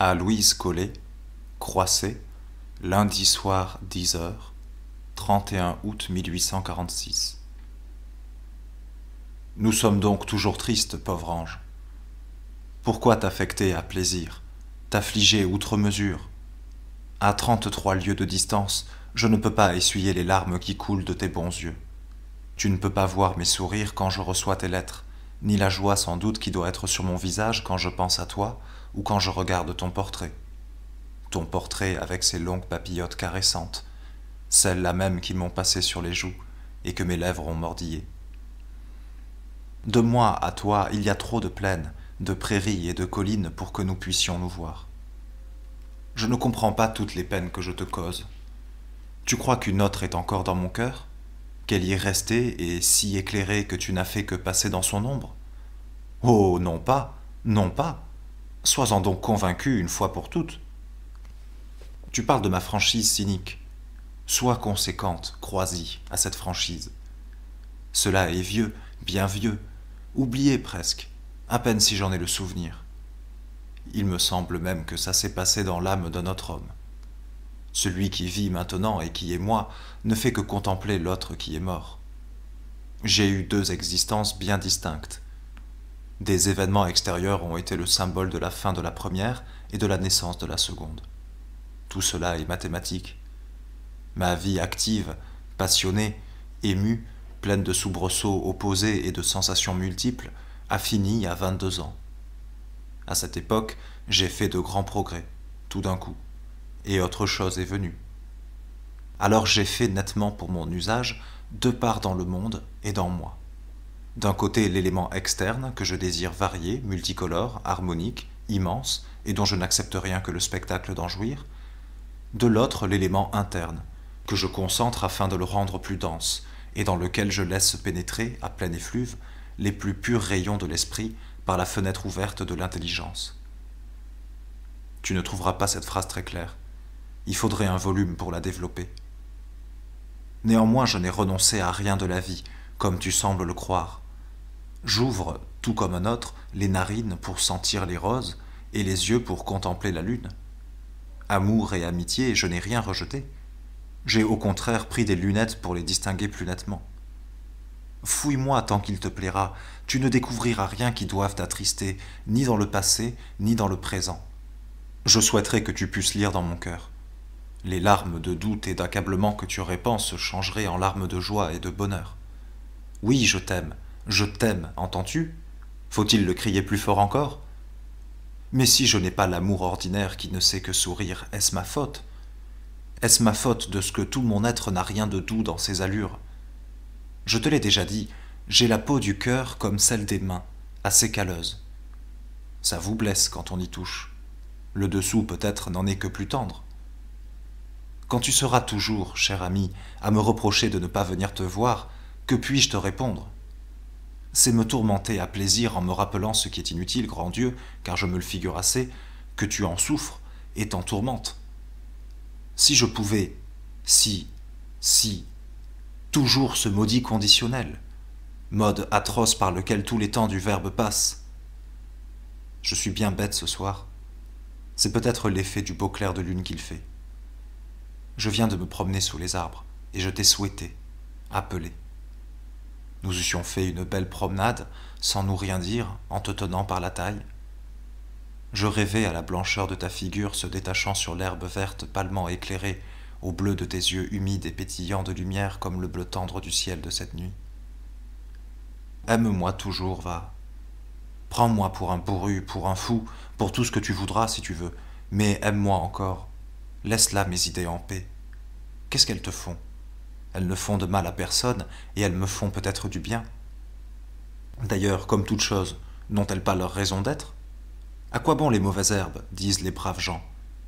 À Louise Collet, Croisset, lundi soir 10 heures, 31 août 1846. Nous sommes donc toujours tristes, pauvre ange. Pourquoi t'affecter à plaisir, t'affliger outre mesure? À 33 lieues de distance, je ne peux pas essuyer les larmes qui coulent de tes bons yeux. Tu ne peux pas voir mes sourires quand je reçois tes lettres, ni la joie sans doute qui doit être sur mon visage quand je pense à toi ou quand je regarde ton portrait. Ton portrait avec ses longues papillotes caressantes, celles-là même qui m'ont passé sur les joues et que mes lèvres ont mordillées. De moi à toi, il y a trop de plaines, de prairies et de collines pour que nous puissions nous voir. Je ne comprends pas toutes les peines que je te cause. Tu crois qu'une autre est encore dans mon cœur? Qu'elle y est restée et si éclairée que tu n'as fait que passer dans son ombre? Oh, non pas, non pas. Sois-en donc convaincu une fois pour toutes. Tu parles de ma franchise cynique. Sois conséquente, crois-y, à cette franchise. Cela est vieux, bien vieux, oublié presque, à peine si j'en ai le souvenir. Il me semble même que ça s'est passé dans l'âme d'un autre homme. Celui qui vit maintenant et qui est moi ne fait que contempler l'autre qui est mort. J'ai eu deux existences bien distinctes. Des événements extérieurs ont été le symbole de la fin de la première et de la naissance de la seconde. Tout cela est mathématique. Ma vie active, passionnée, émue, pleine de soubresauts opposés et de sensations multiples, a fini à 22 ans. À cette époque, j'ai fait de grands progrès, tout d'un coup, et autre chose est venue. Alors j'ai fait nettement pour mon usage deux parts dans le monde et dans moi. D'un côté l'élément externe que je désire varié, multicolore, harmonique, immense, et dont je n'accepte rien que le spectacle d'en jouir. De l'autre l'élément interne, que je concentre afin de le rendre plus dense, et dans lequel je laisse pénétrer, à plein effluve, les plus purs rayons de l'esprit par la fenêtre ouverte de l'intelligence. Tu ne trouveras pas cette phrase très claire. Il faudrait un volume pour la développer. Néanmoins, je n'ai renoncé à rien de la vie, comme tu sembles le croire. J'ouvre, tout comme un autre, les narines pour sentir les roses et les yeux pour contempler la lune. Amour et amitié, je n'ai rien rejeté. J'ai au contraire pris des lunettes pour les distinguer plus nettement. Fouille-moi tant qu'il te plaira, tu ne découvriras rien qui doive t'attrister, ni dans le passé, ni dans le présent. Je souhaiterais que tu pusses lire dans mon cœur. Les larmes de doute et d'accablement que tu répands se changeraient en larmes de joie et de bonheur. Oui, je t'aime, entends-tu? Faut-il le crier plus fort encore? Mais si je n'ai pas l'amour ordinaire qui ne sait que sourire, est-ce ma faute? Est-ce ma faute de ce que tout mon être n'a rien de doux dans ses allures? Je te l'ai déjà dit, j'ai la peau du cœur comme celle des mains, assez calleuse. Ça vous blesse quand on y touche. Le dessous peut-être n'en est que plus tendre. Quand tu seras toujours, cher ami, à me reprocher de ne pas venir te voir, que puis-je te répondre? C'est me tourmenter à plaisir en me rappelant ce qui est inutile, grand Dieu, car je me le figure assez, que tu en souffres et t'en tourmentes. Si je pouvais, si, toujours ce maudit conditionnel, mode atroce par lequel tous les temps du verbe passent. Je suis bien bête ce soir. C'est peut-être l'effet du beau clair de lune qu'il fait. Je viens de me promener sous les arbres, et je t'ai souhaité, appelé. Nous eussions fait une belle promenade, sans nous rien dire, en te tenant par la taille. Je rêvais à la blancheur de ta figure se détachant sur l'herbe verte pâlement éclairée, au bleu de tes yeux humides et pétillants de lumière comme le bleu tendre du ciel de cette nuit. Aime-moi toujours, va. Prends-moi pour un bourru, pour un fou, pour tout ce que tu voudras si tu veux, mais aime-moi encore. Laisse là mes idées en paix. Qu'est-ce qu'elles te font? Elles ne font de mal à personne, et elles me font peut-être du bien. D'ailleurs, comme toutes choses, n'ont-elles pas leur raison d'être? À quoi bon les mauvaises herbes, disent les braves gens?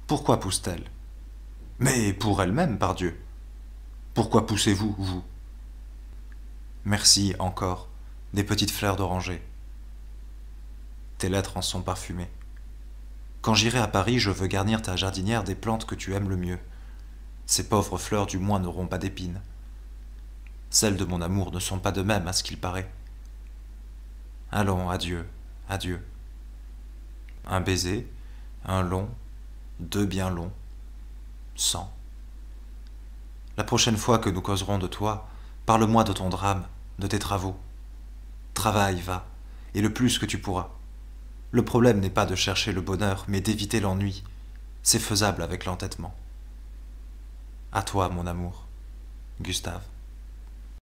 Pourquoi poussent-elles? Mais pour elles-mêmes, pardieu. Pourquoi poussez-vous, vous? Merci encore, des petites fleurs d'oranger. Tes lettres en sont parfumées. Quand j'irai à Paris, je veux garnir ta jardinière des plantes que tu aimes le mieux. Ces pauvres fleurs du moins n'auront pas d'épines. Celles de mon amour ne sont pas de même à ce qu'il paraît. Allons, adieu, adieu. Un baiser, un long, 2 bien longs, 100. La prochaine fois que nous causerons de toi, parle-moi de ton drame, de tes travaux. Travaille, va, et le plus que tu pourras. Le problème n'est pas de chercher le bonheur, mais d'éviter l'ennui. C'est faisable avec l'entêtement. À toi, mon amour, Gustave.